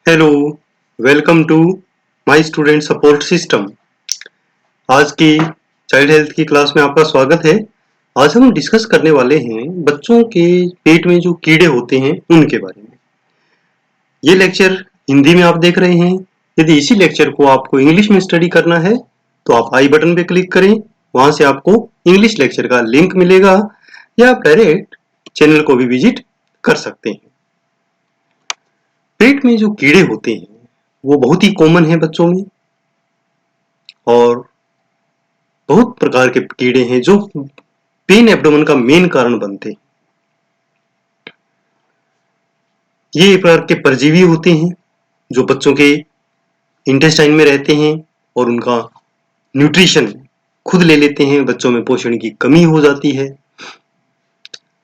Hello, welcome to my student support system. आज की child health की क्लास में आपका स्वागत है। आज हम डिस्कस करने वाले हैं बच्चों के पेट में जो कीड़े होते हैं उनके बारे में। ये लेक्चर हिंदी में आप देख रहे हैं। यदि इसी लेक्चर को आपको इंग्लिश में स्टडी करना है तो आप आई बटन पे क्लिक करें, वहां से आपको इंग्लिश लेक्चर का लिंक मिलेगा या आप डायरेक्ट चैनल को भी विजिट कर सकते हैं। पेट में जो कीड़े होते हैं वो बहुत ही कॉमन है बच्चों में, और बहुत प्रकार के कीड़े हैं जो पेन एब्डोमेन का मेन कारण बनते हैं। ये एक प्रकार के परजीवी होते हैं जो बच्चों के इंटेस्टाइन में रहते हैं और उनका न्यूट्रिशन खुद ले लेते हैं। बच्चों में पोषण की कमी हो जाती है।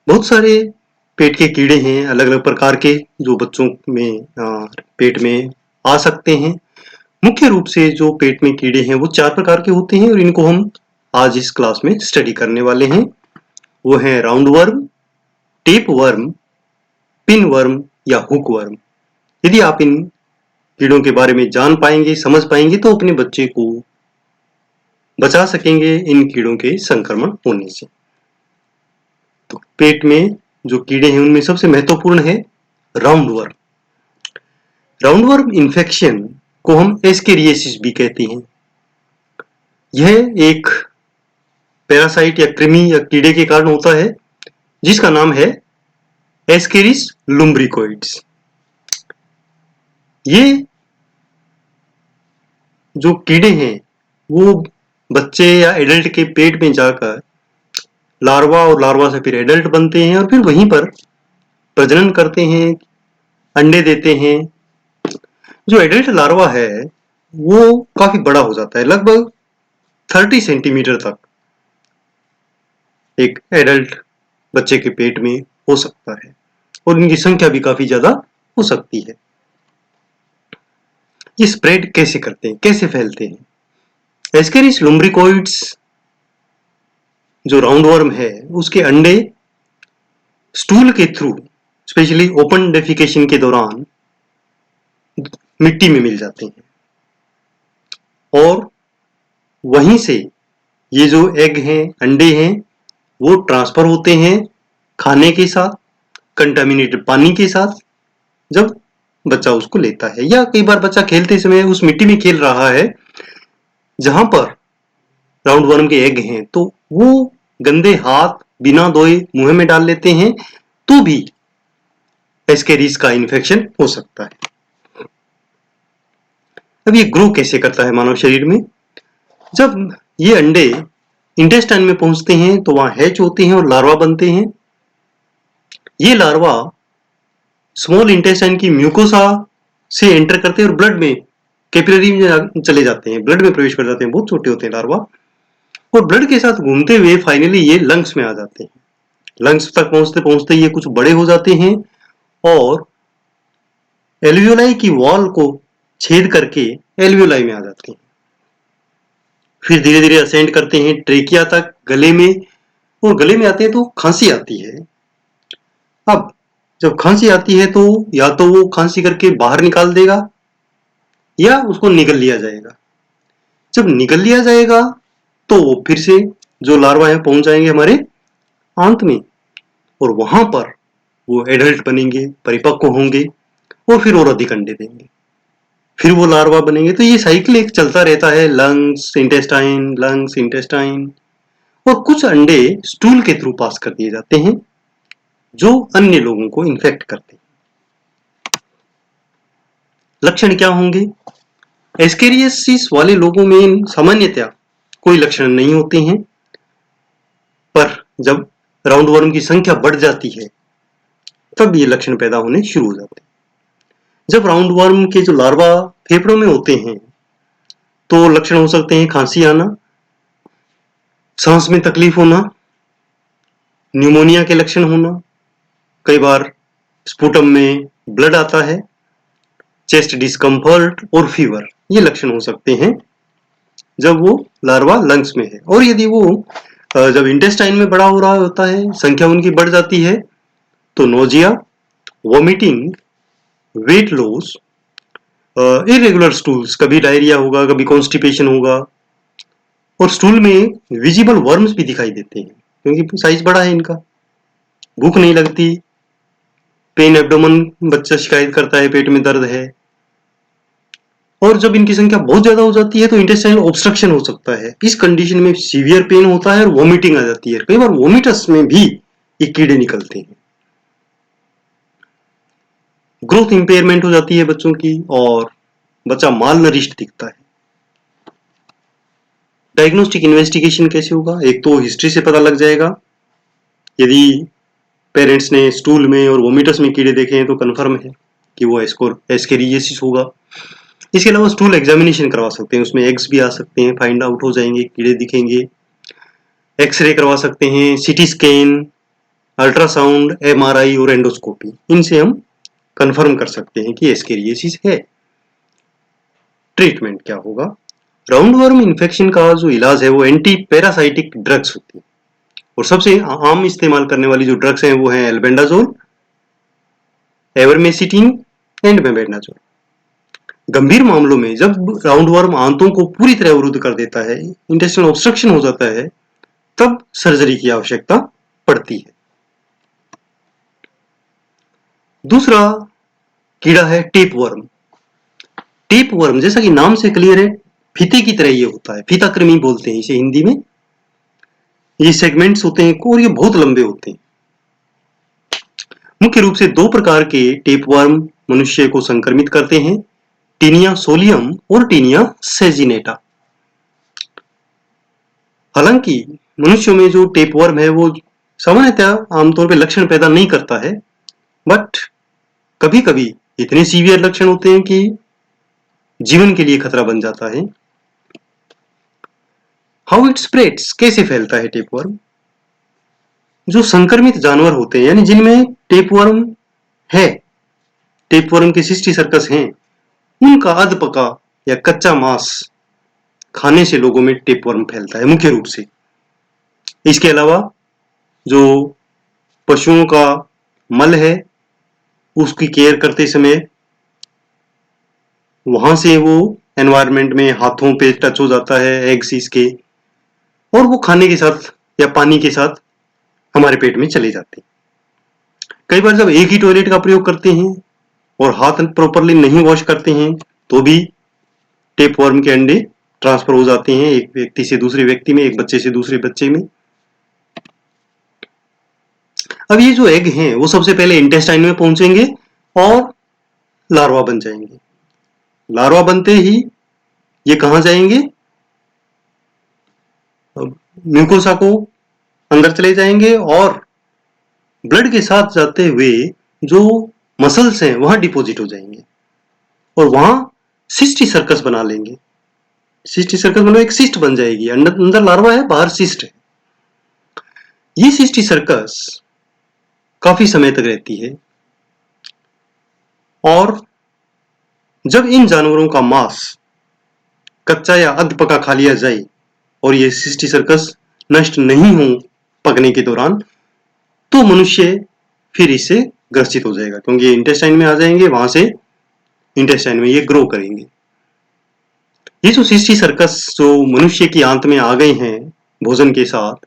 बहुत सारे पेट के कीड़े हैं अलग अलग प्रकार के जो बच्चों में पेट में आ सकते हैं। मुख्य रूप से जो पेट में कीड़े हैं वो 4 प्रकार के होते हैं और इनको हम आज इस क्लास में स्टडी करने वाले हैं। वो है round worm, tape worm, pin worm या हुक वर्म। यदि आप इन कीड़ों के बारे में जान पाएंगे, समझ पाएंगे तो अपने बच्चे को बचा सकेंगे इन कीड़ों के संक्रमण होने से। तो पेट में जो कीड़े हैं उनमें सबसे महत्वपूर्ण है round worm. Round worm infection को हम एस्केरियासिस भी कहते हैं। यह एक पैरासाइट या कृमि या कीड़े के कारण होता है जिसका नाम है एस्केरिस लुम्ब्रिकोइड्स। ये जो कीड़े हैं वो बच्चे या एडल्ट के पेट में जाकर लार्वा और लार्वा से फिर एडल्ट बनते हैं और फिर वहीं पर प्रजनन करते हैं, अंडे देते हैं। जो एडल्ट लार्वा है वो काफी बड़ा हो जाता है, लगभग 30 सेंटीमीटर तक एक एडल्ट बच्चे के पेट में हो सकता है और इनकी संख्या भी काफी ज्यादा हो सकती है। ये स्प्रेड कैसे करते हैं, कैसे फैलते हैं? एस्केरिस लुम्ब्रिकोइड्स जो राउंड वर्म है उसके अंडे स्टूल के थ्रू, स्पेशली ओपन डेफिकेशन के दौरान मिट्टी में मिल जाते हैं और वहीं से ये जो एग हैं, अंडे हैं, वो ट्रांसफर होते हैं खाने के साथ, कंटामिनेटेड पानी के साथ, जब बच्चा उसको लेता है। या कई बार बच्चा खेलते समय उस मिट्टी में खेल रहा है जहां पर राउंड वर्म के एग हैं, तो वो गंदे हाथ बिना धोए मुंह में डाल लेते हैं तो भी एस्केरिस का इन्फेक्शन हो सकता है। अब ये ग्रो कैसे करता है मानव शरीर में? जब ये अंडे इंटेस्टाइन में पहुंचते हैं तो वहां हैच होते हैं और लार्वा बनते हैं। ये लार्वा स्मॉल इंटेस्टाइन की म्यूकोसा से एंटर करते हैं और ब्लड में, कैपिलरी में चले जाते हैं, ब्लड में प्रवेश कर जाते हैं। बहुत छोटे होते हैं लार्वा और ब्लड के साथ घूमते हुए फाइनली ये लंग्स में आ जाते हैं। लंग्स तक पहुंचते पहुंचते ये कुछ बड़े हो जाते हैं और एल्वियोलाई की वॉल को छेद करके एल्वियोलाई में आ जाते हैं। फिर धीरे धीरे असेंड करते हैं ट्रेकिया तक, गले में, और गले में आते हैं तो खांसी आती है। अब जब खांसी आती है तो या तो वो खांसी करके बाहर निकाल देगा या उसको निगल लिया जाएगा। जब निगल लिया जाएगा तो वो फिर से जो लार्वा है पहुंच जाएंगे हमारे आंत में और वहां पर वो एडल्ट बनेंगे, परिपक्व होंगे और फिर और अधिक अंडे देंगे। फिर वो लार्वा बनेंगे। तो ये साइकिल एक चलता रहता है, लंग्स इंटेस्टाइन, और कुछ अंडे स्टूल के थ्रू पास कर दिए जाते हैं जो अन्य लोगों को इन्फेक्ट करते हैं। लक्षण क्या होंगे? एस्केरियासिस वाले लोगों में सामान्यतया कोई लक्षण नहीं होते हैं, पर जब राउंड वर्म की संख्या बढ़ जाती है तब ये लक्षण पैदा होने शुरू हो जाते हैं। जब राउंड वर्म के जो लार्वा फेफड़ों में होते हैं तो लक्षण हो सकते हैं खांसी आना, सांस में तकलीफ होना, न्यूमोनिया के लक्षण होना, कई बार स्पुटम में ब्लड आता है, चेस्ट डिस्कम्फर्ट और फीवर। ये लक्षण हो सकते हैं जब वो लार्वा लंग्स में है। और यदि वो जब इंटेस्टाइन में बड़ा हो रहा होता है, संख्या उनकी बढ़ जाती है, तो nausea, vomiting, weight loss, irregular stools, कभी डायरिया होगा, कभी कॉन्स्टिपेशन होगा, और स्टूल में विजिबल वर्म्स भी दिखाई देते हैं क्योंकि साइज बड़ा है इनका। भूख नहीं लगती, पेन एब्डोमेन, बच्चा शिकायत करता है पेट में दर्द है, और जब इनकी संख्या बहुत ज्यादा हो जाती है तो इंटेस्टाइनल ऑब्स्ट्रक्शन हो सकता है। इस कंडीशन में सीवियर पेन होता है और वॉमिटिंग आ जाती है। कई बार वॉमिटस में भी ये कीड़े निकलते हैं। ग्रोथ इंपेयरमेंट हो जाती है बच्चों की और बच्चा माल नरिश्ड दिखता है। डायग्नोस्टिक इन्वेस्टिगेशन कैसे होगा? एक तो हिस्ट्री से पता लग जाएगा, यदि पेरेंट्स ने स्टूल में और वोमिटस में कीड़े देखे हैं तो कंफर्म है कि वो एस्केरियासिस होगा। इसके अलावा स्टूल एग्जामिनेशन करवा सकते हैं, उसमें एग्स भी आ सकते हैं, फाइंड आउट हो जाएंगे, कीड़े दिखेंगे। एक्सरे करवा सकते हैं, सीटी स्कैन, अल्ट्रासाउंड, एमआरआई और एंडोस्कोपी, इनसे हम कंफर्म कर सकते हैं कि एस्केरियासिस है। ट्रीटमेंट क्या होगा? राउंडवर्म इन्फेक्शन का जो इलाज है वो एंटी पैरासाइटिक ड्रग्स होती है, और सबसे आम इस्तेमाल करने वाली जो ड्रग्स हैं वो हैं एल्बेंडाजोल, एवर्मेसिटिन एंड मेबेंडाजोल। गंभीर मामलों में जब राउंडवर्म आंतों को पूरी तरह अवरुद्ध कर देता है, इंटेस्टाइनल ऑब्स्ट्रक्शन हो जाता है, तब सर्जरी की आवश्यकता पड़ती है। दूसरा कीड़ा है टेपवर्म। टेपवर्म जैसा कि नाम से क्लियर है, फीते की तरह ये होता है, फीताकृमि बोलते हैं इसे हिंदी में। ये सेगमेंट्स होते हैं और ये बहुत लंबे होते हैं। मुख्य रूप से दो प्रकार के टेपवर्म मनुष्य को संक्रमित करते हैं, टीनिया सोलियम और टीनिया सेजिनेटा। हालांकि मनुष्यों में जो टेपवर्म है वो सामान्यतः आमतौर पर लक्षण पैदा नहीं करता है, बट कभी कभी इतने सीवियर लक्षण होते हैं कि जीवन के लिए खतरा बन जाता है। हाउ इट स्प्रेड्स, कैसे फैलता है टेपवर्म? जो संक्रमित जानवर होते हैं यानी जिनमें टेपवर्म है, टेपवर्म के सिस्टी सर्कस हैं, उनका अधपका या कच्चा मांस खाने से लोगों में टेपवर्म फैलता है मुख्य रूप से। इसके अलावा जो पशुओं का मल है उसकी केयर करते समय वहां से वो एनवायरनमेंट में हाथों पे टच हो जाता है एग्स इसके, और वो खाने के साथ या पानी के साथ हमारे पेट में चले जाते हैं। कई बार जब एक ही टॉयलेट का प्रयोग करते हैं और हाथ प्रॉपरली नहीं वॉश करते हैं तो भी टेपवर्म के अंडे ट्रांसफर हो जाते हैं एक व्यक्ति से दूसरे व्यक्ति में, एक बच्चे से दूसरे बच्चे में। अब ये जो एग हैं वो सबसे पहले इंटेस्टाइन में पहुंचेंगे और लार्वा बन जाएंगे। लार्वा बनते ही ये कहां जाएंगे? म्यूकोसा को अंदर चले जाएंगे और ब्लड के साथ जाते हुए जो मसल्स हैं वहां डिपॉजिट हो जाएंगे और वहां सिस्टी सर्कस बना लेंगे। सिस्टी सर्कस मतलब एक सिस्ट बन जाएगी, अंदर लार्वा है, बाहर सिस्ट है। ये सिस्टी सर्कस काफी समय तक रहती है और जब इन जानवरों का मांस कच्चा या अध पका खा लिया जाए और ये सिस्टी सर्कस नष्ट नहीं हो पकने के दौरान, तो मनुष्य फिर इससे ग्रसित हो जाएगा क्योंकि ये इंटेस्टाइन में आ जाएंगे, वहां से इंटेस्टाइन में ये ग्रो करेंगे। ये जो सिस्टी सर्कस जो मनुष्य की आंत में आ गए हैं भोजन के साथ,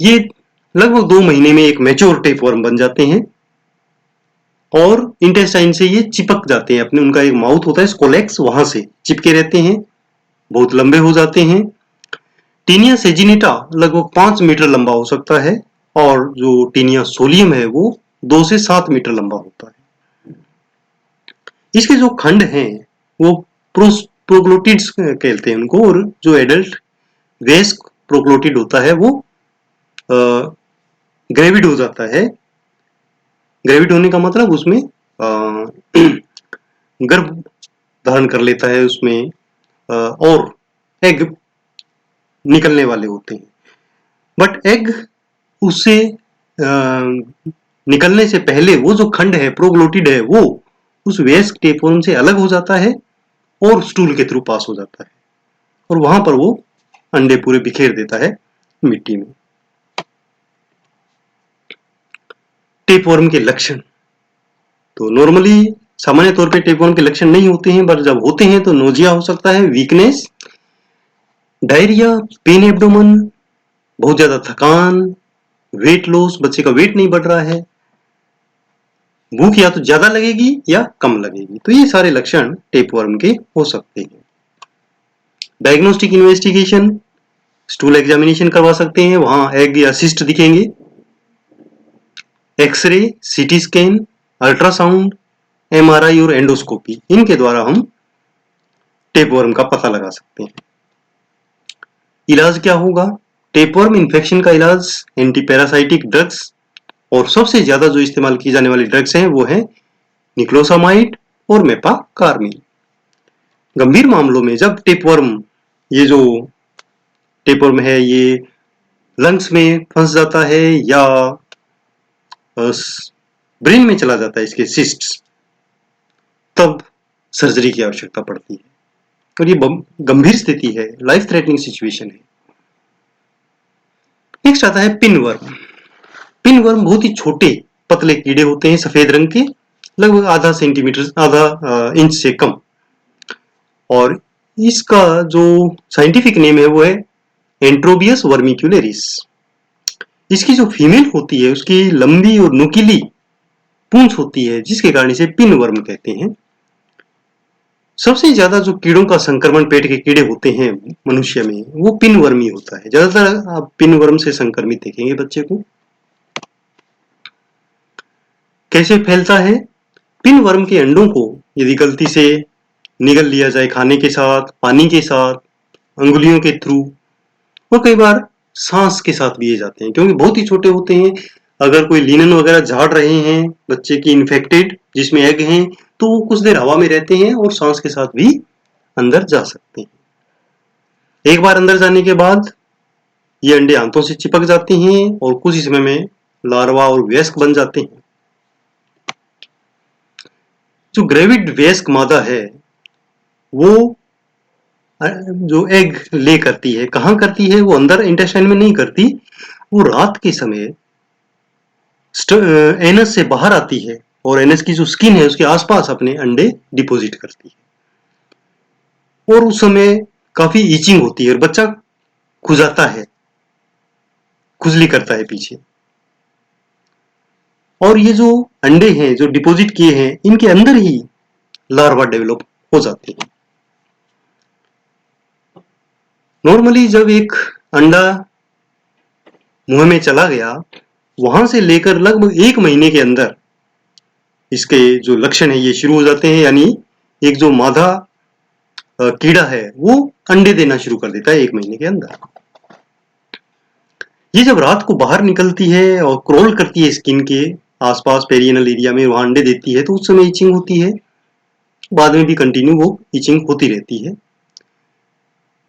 ये लगभग 2 महीने में एक मैच्योर टेपवर्म बन जाते हैं और इंटेस्टाइन से ये चिपक जाते हैं अपने, उनका एक माउथ होता है स्कोलेक्स, वहां से चिपके रहते हैं, बहुत लंबे हो जाते हैं। टीनिया सेजिनेटा लगभग 5 मीटर लंबा हो सकता है और जो टीनिया सोलियम है वो 2 से 7 मीटर लंबा होता है। इसके जो खंड हैं वो प्रोग्लोटिड्स कहते हैं उनको, और जो एडल्ट वेस्क प्रोग्लोटिड होता है वो ग्रेविड हो जाता है। ग्रेविड होने का मतलब उसमें गर्भ धारण कर लेता है, उसमें और एग निकलने वाले होते हैं। बट एग उससे निकलने से पहले वो जो खंड है प्रोग्लोटिड है वो उस वेस्क टेपवर्म से अलग हो जाता है और स्टूल के थ्रू पास हो जाता है और वहां पर वो अंडे पूरे बिखेर देता है मिट्टी में। टेपवर्म के लक्षण तो नॉर्मली सामान्य तौर पे टेपवर्म के लक्षण नहीं होते हैं, पर जब होते हैं तो नोजिया हो सकता है, वीकनेस, डायरिया, पेन एब्डोमेन, बहुत ज्यादा थकान, वेट लॉस, बच्चे का वेट नहीं बढ़ रहा है, भूख या तो ज्यादा लगेगी या कम लगेगी। तो ये सारे लक्षण टेपवर्म के हो सकते हैं। डायग्नोस्टिक इन्वेस्टिगेशन, स्टूल एग्जामिनेशन करवा सकते हैं, वहां एग या सिस्ट दिखेंगे। X-ray, CT scan, ultrasound, MRI और एंडोस्कोपी, इनके द्वारा हम टेपवर्म का पता लगा सकते हैं। इलाज क्या होगा? टेपवर्म इन्फेक्शन का इलाज एंटीपैरासाइटिक ड्रग्स, और सबसे ज्यादा जो इस्तेमाल की जाने वाली ड्रग्स हैं वो है निक्लोसामाइड और मेपाकार्मिन। गंभीर मामलों में जब टेपवर्म, ये जो टेपवर्म है ये लंग्स में फंस जाता है या ब्रेन में चला जाता है, इसके सिस्ट्स, तब सर्जरी की आवश्यकता पड़ती है और ये गंभीर स्थिति है, लाइफ थ्रेटनिंग सिचुएशन है। नेक्स्ट आता है पिनवर्म। पिनवर्म बहुत ही छोटे पतले कीड़े होते हैं, सफेद रंग के, लगभग आधा सेंटीमीटर, आधा इंच से कम, और इसका जो साइंटिफिक नेम है वो है एंट्रोबियस वर्मिक्यूलेरिस। इसकी जो फीमेल होती है उसकी लंबी और नुकीली पूंछ होती है, जिसके कारण इसे पिनवर्म कहते हैं। सबसे ज्यादा जो कीड़ों का संक्रमण पेट के कीड़े होते हैं मनुष्य में, वो पिनवर्म ही होता है। ज्यादातर आप पिनवर्म से संक्रमित देखेंगे बच्चे को। कैसे फैलता है? पिनवर्म के अंडों को यदि गलती से निगल लिया जाए खाने के साथ, पानी के साथ, अंगुलियों के थ्रू, और कई बार सांस के साथ भी ये जाते हैं, क्योंकि बहुत ही छोटे होते हैं। अगर कोई लिनन वगैरह झाड़ रहे हैं बच्चे की इन्फेक्टेड, जिसमें एग हैं, तो वो कुछ देर हवा में रहते हैं और सांस के साथ भी अंदर जा सकते हैं। एक बार अंदर जाने के बाद ये अंडे आंतों से चिपक जाते हैं और कुछ ही समय में लार्वा और वयस्क बन जाते हैं। जो ग्रेविड वयस्क मादा है वो जो एग ले करती है, कहाँ करती है? वो अंदर इंटेस्टाइन में नहीं करती, वो रात के समय एनस से बाहर आती है और एनस की जो स्किन है उसके आसपास अपने अंडे डिपॉजिट करती है, और उस समय काफी ईचिंग होती है और बच्चा खुजाता है, खुजली करता है पीछे। और ये जो अंडे हैं जो डिपॉजिट किए हैं, इनके अंदर ही लार्वा डेवलप हो जाते हैं। नॉर्मली जब एक अंडा मुंह में चला गया, वहां से लेकर लगभग 1 महीने के अंदर इसके जो लक्षण है ये शुरू हो जाते हैं, यानी एक जो मादा कीड़ा है वो अंडे देना शुरू कर देता है 1 महीने के अंदर। ये जब रात को बाहर निकलती है और क्रॉल करती है स्किन के आसपास पेरियनल एरिया में, वहां अंडे देती है, तो उस समय इचिंग होती है, बाद में भी कंटिन्यू वो इचिंग होती रहती है।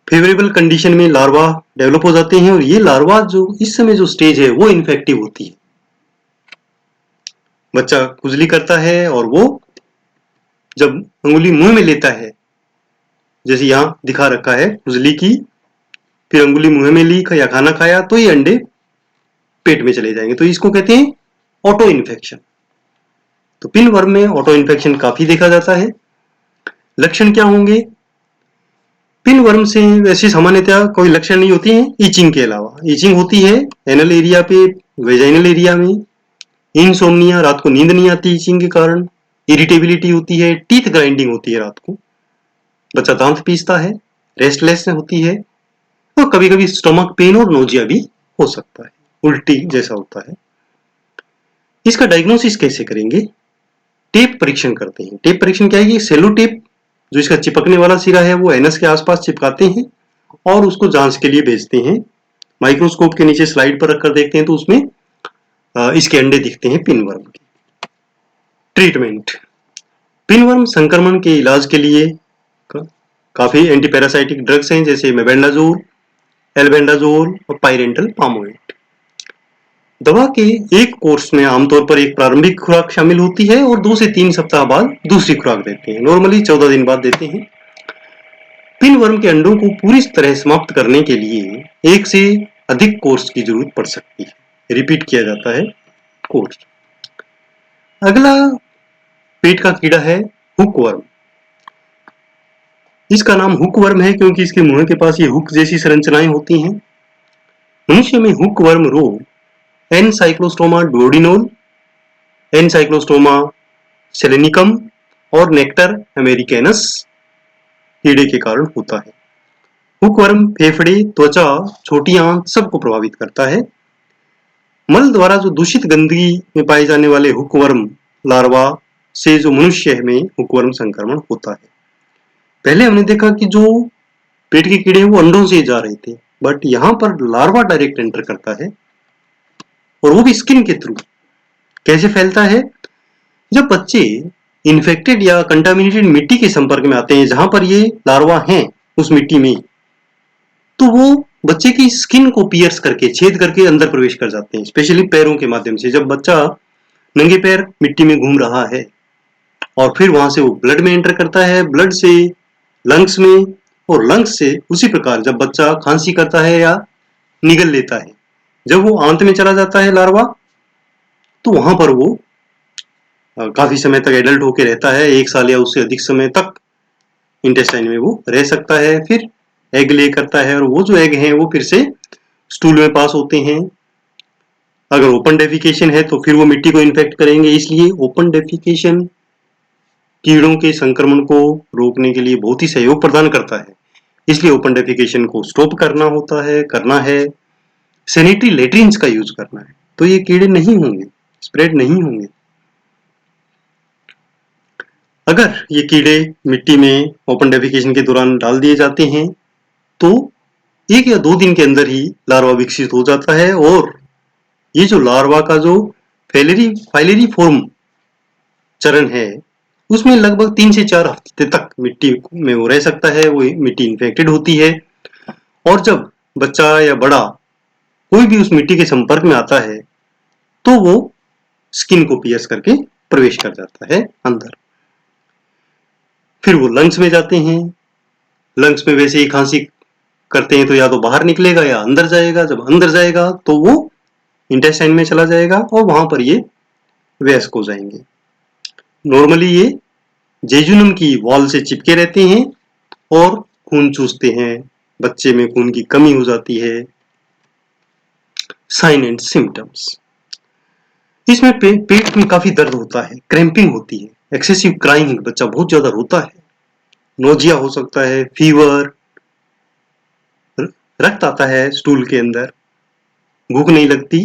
फेवरेबल कंडीशन में लार्वा डेवलप हो जाते हैं और ये लार्वा जो इस समय जो स्टेज है वो इन्फेक्टिव होती है। बच्चा खुजली करता है और वो जब अंगुली मुंह में लेता है, जैसे यहां दिखा रखा है खुजली की, फिर अंगुली मुंह में ली या खाना खाया, तो ये अंडे पेट में चले जाएंगे, तो इसको कहते हैं ऑटो इन्फेक्शन। तो पिनवर्म में ऑटो इन्फेक्शन काफी देखा जाता है। लक्षण क्या होंगे? पिनवर्म से वैसे सामान्यतः कोई लक्षण नहीं होती है ईचिंग के अलावा। ईचिंग होती है एनल एरिया पे, वेजाइनल एरिया में, इनसोम्निया, रात को नींद नहीं आती ईचिंग के कारण, इरिटेबिलिटी होती है, टीथ ग्राइंडिंग होती है रात को, बच्चा दांत पीसता है, रेस्टलेस होती है, और कभी कभी स्टमक पेन और नोजिया भी हो सकता है, उल्टी जैसा होता है। इसका डायग्नोसिस कैसे करेंगे? टेप परीक्षण करते हैं। टेप परीक्षण क्या है? ये सेलो टेप जो इसका चिपकने वाला सिरा है वो एनस के आसपास चिपकाते हैं और उसको जांच के लिए भेजते हैं। माइक्रोस्कोप के नीचे स्लाइड पर रखकर देखते हैं तो उसमें इसके अंडे दिखते हैं पिनवर्म के। ट्रीटमेंट: पिनवर्म संक्रमण के इलाज के लिए काफी एंटीपैरासाइटिक ड्रग्स हैं, जैसे मेबेंडाजोल, एल्बेंडाजोल और पाइरेंटल पामोएट। दवा के एक कोर्स में आमतौर पर एक प्रारंभिक खुराक शामिल होती है और 2 से 3 सप्ताह बाद दूसरी खुराक देते हैं, नॉर्मली 14 दिन बाद देते हैं। पिनवर्म के अंडों को पूरी तरह समाप्त करने के लिए 1 से अधिक कोर्स की जरूरत पड़ सकती है, रिपीट किया जाता है कोर्स। अगला पेट का कीड़ा है हुकवर्म। इसका नाम हुकवर्म है क्योंकि इसके मुंह के पास ये हुक जैसी संरचनाएं होती हैं। मनुष्य में हुकवर्म रोग एनसाइक्लोस्टोमा डुओडेनोल, एनसाइक्लोस्टोमा सेलेनिकम और नेक्टर अमेरिकैनस कीड़े के कारण होता है। हुकवर्म फेफड़े, त्वचा, छोटी आंत सबको प्रभावित करता है। मल द्वारा जो दूषित गंदगी में पाए जाने वाले हुकवर्म लार्वा से जो मनुष्य में हुकवर्म संक्रमण होता है। पहले हमने देखा कि जो पेट के कीड़े वो अंडों से जा रहे थे, बट यहाँ पर लार्वा डायरेक्ट एंटर करता है और वो भी स्किन के थ्रू। कैसे फैलता है? जब बच्चे इन्फेक्टेड या कंटामिनेटेड मिट्टी के संपर्क में आते हैं जहां पर ये लार्वा हैं उस मिट्टी में, तो वो बच्चे की स्किन को पियर्स करके, छेद करके अंदर प्रवेश कर जाते हैं, स्पेशली पैरों के माध्यम से। जब बच्चा नंगे पैर मिट्टी में घूम रहा है और फिर वहां से वो ब्लड में एंटर करता है, ब्लड से लंग्स में, और लंग्स से उसी प्रकार जब बच्चा खांसी करता है या निगल लेता है, जब वो आंत में चला जाता है लार्वा, तो वहां पर वो काफी समय तक एडल्ट होके रहता है, 1 साल या उससे अधिक समय तक इंटेस्टाइन में वो रह सकता है। फिर एग ले करता है और वो जो एग हैं वो फिर से स्टूल में पास होते हैं। अगर ओपन डेफिकेशन है तो फिर वो मिट्टी को इन्फेक्ट करेंगे, इसलिए ओपन डेफिकेशन कीड़ों के संक्रमण को रोकने के लिए बहुत ही सहयोग प्रदान करता है। इसलिए ओपन डेफिकेशन को स्टॉप करना है, सैनिटरी लेट्रिन्स का यूज करना है, तो ये कीड़े नहीं होंगे, स्प्रेड नहीं होंगे। अगर ये कीड़े मिट्टी में ओपन डेफिकेशन के दौरान डाल दिए जाते हैं तो 1 या 2 दिन के अंदर ही लार्वा विकसित हो जाता है और ये जो लार्वा का जो फाइलरी फॉर्म चरण है उसमें लगभग 3 से 4 हफ्ते तक मिट्टी में वो रह सकता है, वो मिट्टी इन्फेक्टेड होती है और जब बच्चा या बड़ा कोई भी उस मिट्टी के संपर्क में आता है तो वो स्किन को पियर्स करके प्रवेश कर जाता है अंदर। फिर वो लंग्स में जाते हैं, लंग्स में वैसे ही खांसी करते हैं तो या तो बाहर निकलेगा या अंदर जाएगा, जब अंदर जाएगा तो वो इंटेस्टाइन में चला जाएगा और वहां पर ये वयस्क हो जाएंगे। नॉर्मली ये जेजुनम की वॉल से चिपके रहते हैं और खून चूसते हैं, बच्चे में खून की कमी हो जाती है। साइन एंड सिम्टम्स, इसमें पेट में काफी दर्द होता है, क्रैम्पिंग होती है, एक्सेसिव क्राइंग, बच्चा बहुत ज्यादा रोता है, नोजिया हो सकता है, फीवर, रक्त आता है स्टूल के अंदर, भूख नहीं लगती,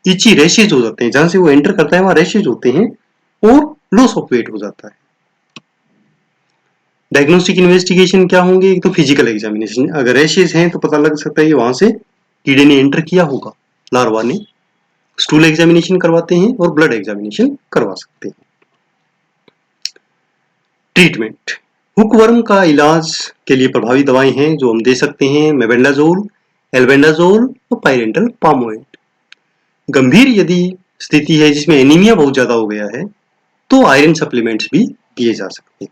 इची रैशेज हो जाते हैं, जहां से वो एंटर करता है वहां रैशेज होते हैं और लॉस ऑफ वेट हो जाता है। डायग्नोस्टिक इन्वेस्टिगेशन क्या होंगे? एक तो फिजिकल एग्जामिनेशन, अगर रैशेज हैं तो पता लग सकता है कि वहां से कीड़े ने एंटर किया होगा, लार्वा ने। स्टूल एग्जामिनेशन करवाते हैं और ब्लड एग्जामिनेशन करवा सकते हैं। ट्रीटमेंट, हुकवर्म का इलाज के लिए प्रभावी दवाएं हैं जो हम दे सकते हैं, मेबेंडाजोल, एल्बेंडाजोल और पायरेंटल पामोएट। गंभीर यदि स्थिति है जिसमें एनीमिया बहुत ज्यादा हो गया है तो आयरन सप्लीमेंट्स भी दिए जा सकते हैं।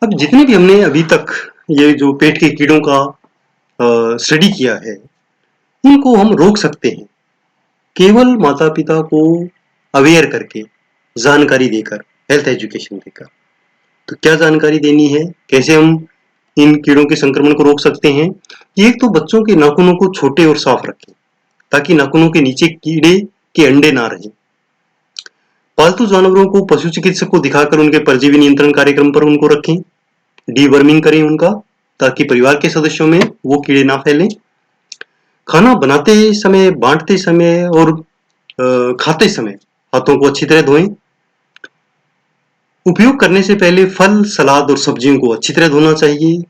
अब जितने भी हमने अभी तक ये जो पेट के कीड़ों का स्टडी किया है, इनको हम रोक सकते हैं केवल माता पिता को अवेयर करके, जानकारी देकर, हेल्थ एजुकेशन देकर। तो क्या जानकारी देनी है, कैसे हम इन कीड़ों के संक्रमण को रोक सकते हैं? एक तो बच्चों के नाखूनों को छोटे और साफ रखें ताकि नाखूनों के नीचे कीड़े के अंडे ना रहें। पालतू जानवरों को पशु चिकित्सक को दिखाकर उनके परजीवी नियंत्रण कार्यक्रम पर उनको रखें, डीवर्मिंग करें उनका, ताकि परिवार के सदस्यों में वो कीड़े ना फैलें। खाना बनाते समय, बांटते समय और खाते समय हाथों को अच्छी तरह धोएं। उपयोग करने से पहले फल, सलाद और सब्जियों को अच्छी तरह धोना चाहिए।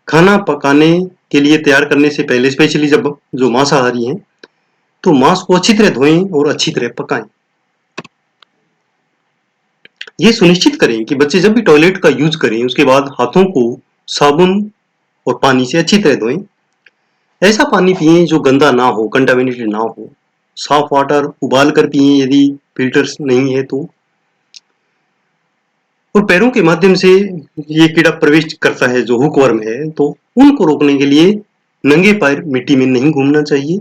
खाना पकाने के लिए तैयार करने से पहले, स्पेशली जब जो मांसाहारी हैं, तो मांस को अच्छी तरह धोएं और अच्छी तरह पकाएं। ये सुनिश्चित करें कि बच्चे जब भी टॉयलेट का यूज करें उसके बाद हाथों को साबुन और पानी से अच्छी तरह धोएं। ऐसा पानी पिएं जो गंदा ना हो, कंटामिनेटेड ना हो। साफ वाटर उबाल कर पिएं यदि फिल्टर्स नहीं है तो। और पैरों के माध्यम से ये कीड़ा प्रवेश करता है जो हुकवर्म है, तो उनको रोकने के लिए नंगे पैर मिट्टी में नहीं घूमना चाहिए।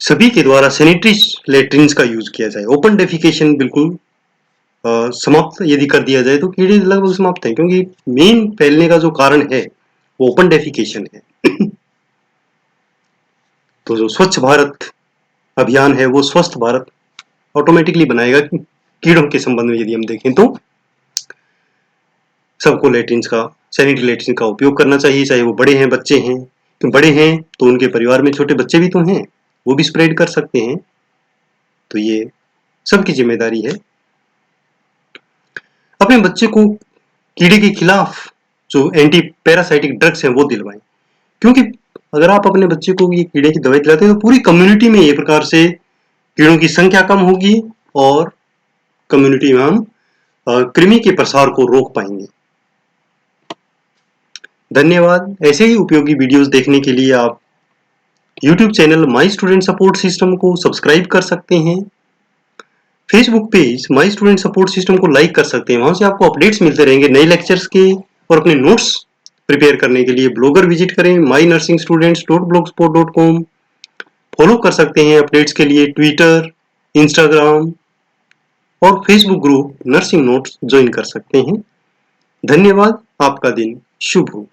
सभी के द्वारा सैनिटरी लेट्रिन्स का यूज किया जाए। ओपन डेफिकेशन बिल्कुल समाप्त यदि कर दिया जाए तो कीड़े लगभग समाप्त हैं, क्योंकि मेन फैलने का जो कारण है वो ओपन डेफिकेशन है। तो जो स्वच्छ भारत अभियान है वो स्वस्थ भारत ऑटोमेटिकली बनाएगा। कीड़ों के संबंध में यदि हम देखें तो सबको लेट्रिन्स का, सैनिटरी लेट्रिन का उपयोग करना चाहिए, चाहे वो बड़े हैं बच्चे हैं। तो बड़े हैं तो उनके परिवार में छोटे बच्चे भी तो हैं, वो भी स्प्रेड कर सकते हैं। तो ये सबकी जिम्मेदारी है। अपने बच्चे को कीड़े के खिलाफ जो एंटी पैरासाइटिक ड्रग्स हैं वो दिलवाएं, क्योंकि अगर आप अपने बच्चे को ये कीड़े की दवाई दिलाते हैं तो पूरी कम्युनिटी में ये प्रकार से कीड़ों की संख्या कम होगी और कम्युनिटी में हम कृमि के प्रसार को रोक पाएंगे। धन्यवाद। ऐसे ही उपयोगी वीडियोस देखने के लिए आप YouTube channel my student support system को सब्सक्राइब कर सकते हैं। Facebook page my student support system को लाइक कर सकते हैं, वहां से आपको अपडेट्स मिलते रहेंगे नए लेक्चर्स के। और अपने नोट्स प्रिपेयर करने के लिए ब्लॉगर विजिट करें mynursingstudents.blogspot.com। फॉलो कर सकते हैं अपडेट्स के लिए ट्विटर, इंस्टाग्राम और Facebook group nursing notes join कर सकते हैं। धन्यवाद। आपका दिन शुभ हो।